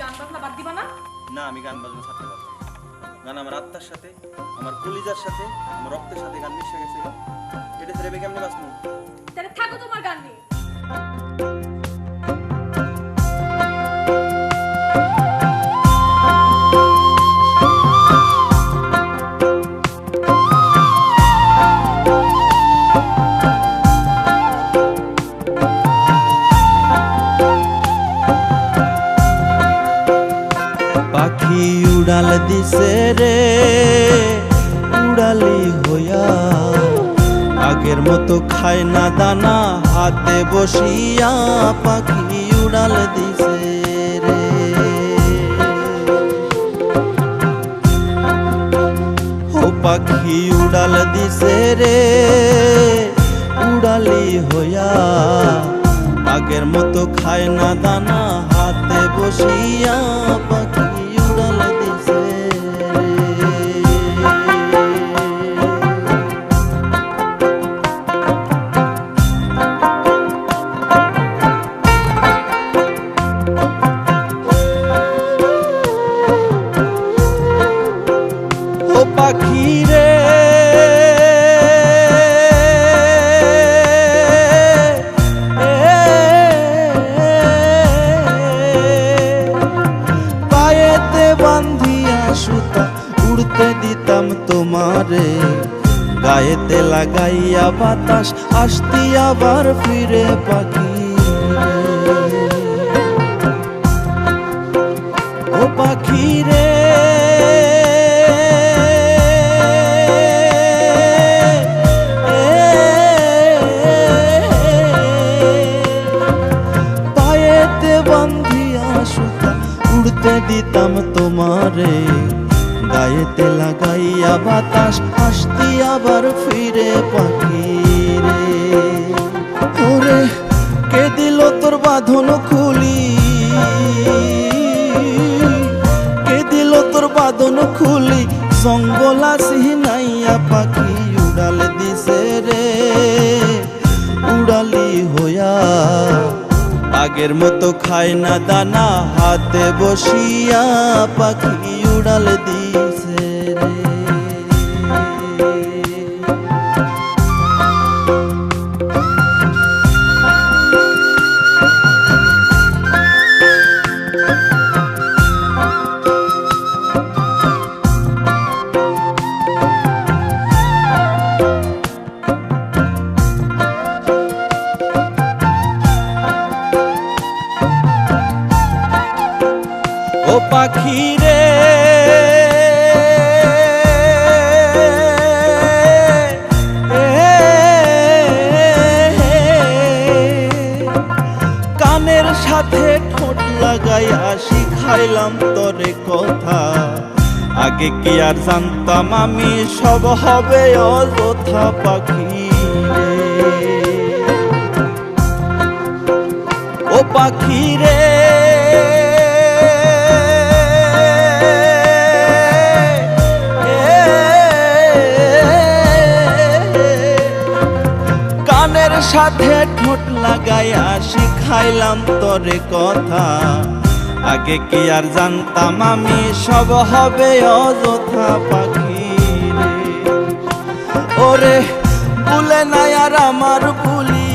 গান বাজনা বাদ দিবা না? না, আমি গান বাজনা ছাড়তে পারবো না। গান আমার আত্মার সাথে, আমার কলিজার সাথে, আমার রক্তের সাথে গান মিশে গেছে। এটা ছেড়ে কেমনে বাঁচবো? তাহলে থাকো তোমার গান নিয়ে। পাখি উড়াল দিছে রে উড়ালি হইয়া, আগের মতো খায় না দানা হাতে বসিয়া। পাখি উড়াল দিছে রে, ও পাখি উড়াল দিছে রে উড়ালি হইয়া, আগের মতো খায় না দানা হাতে বসিয়া। পাখি উড়াল দিছে ও পাখি রে বান্ধিয়া সুতা উড়তে দিতাম তোমারে, গায়েতে লাগাইয়া বাতাস আসতি আবার ফিরে। পাখি ও পাখি রে পায়েতে বান্ধিয়া সুতা উড়তে দিতাম তোমারে, গায়েতে লাগাইয়া বাতাস আসতি আবার ফিরে। পাখি রে ওরে কে দিল তোর বাঁধন খুলি, কে দিল তোর বাঁধন খুলি, জঙ্গল আসি নাইয়া। পাখি উড়াল দিছে রে উড়ালি হইয়া, আগের মতো খায় না দানা হাতে বসিয়া। পাখি উড়াল দিছে রে। ও পাখি রে কানের সাথে ঠোঁট লাগাইয়া শিখাইলাম তোরে কথা, আগে কি আর জানতাম আমি সব হবে অযথা। পাখি রে ও পাখি রে কানের সাথে ঠোঁট লাগাইয়া শিখাইলাম তোরে কথা, আগে কি আর জানতাম আমি সব হবে অযথা। পাখি রে ওরে ভুলে নাই আর আমার ভুলি,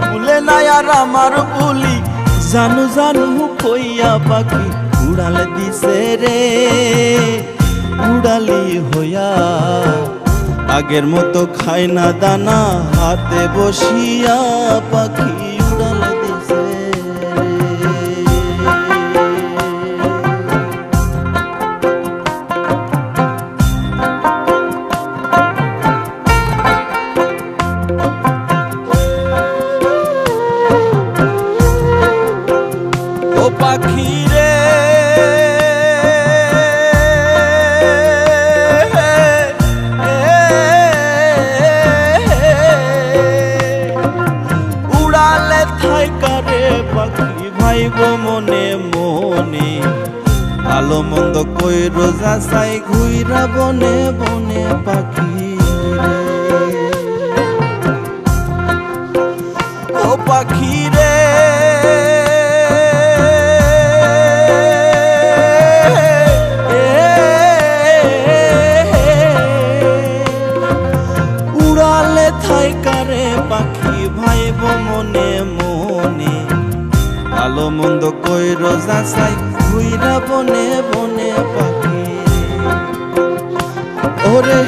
ভুলে নাই আর আমার ভুলি, জানু জানু কইয়া। পাখি উড়াল দিছে রে উড়ালি হইয়া, আগের মতো খায় না দানা হাতে বসিয়া। পাখি উড়াল দিছে ও পাখি রে উড়ালে থাইকা রে পাখি ভাইব মনে মনে, ভালো মন্দ কইরো যাচাই ঘুইরা বনে বনে। পাখি ও পাখি রে ভালো মন্দ কইর যাচাই ঘুইরা বনে বনে পাখি ওরে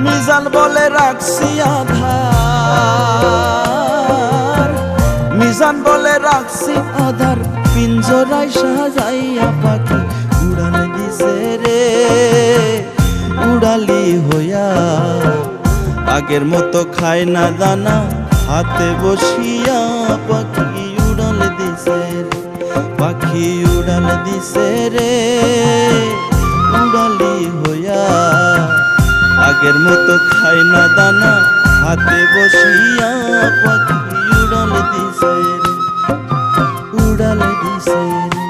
মিজান বলে রাখছি আধার মিজান বলে রাখছি আধার পিঞ্জরায় সাজাইয়া পাখি উড়াল দিছে রে উড়ালি হইয়া আগের মতো খায় না দানা হাতে বসিয়া পাখি উড়াল দিছে রে পাখি উড়াল দিছে রে উড়ালি হইয়া আগের মতো খায় না দানা হাতে বসিয়া পাখি উড়াল দিছে রে উড়াল দিছে রে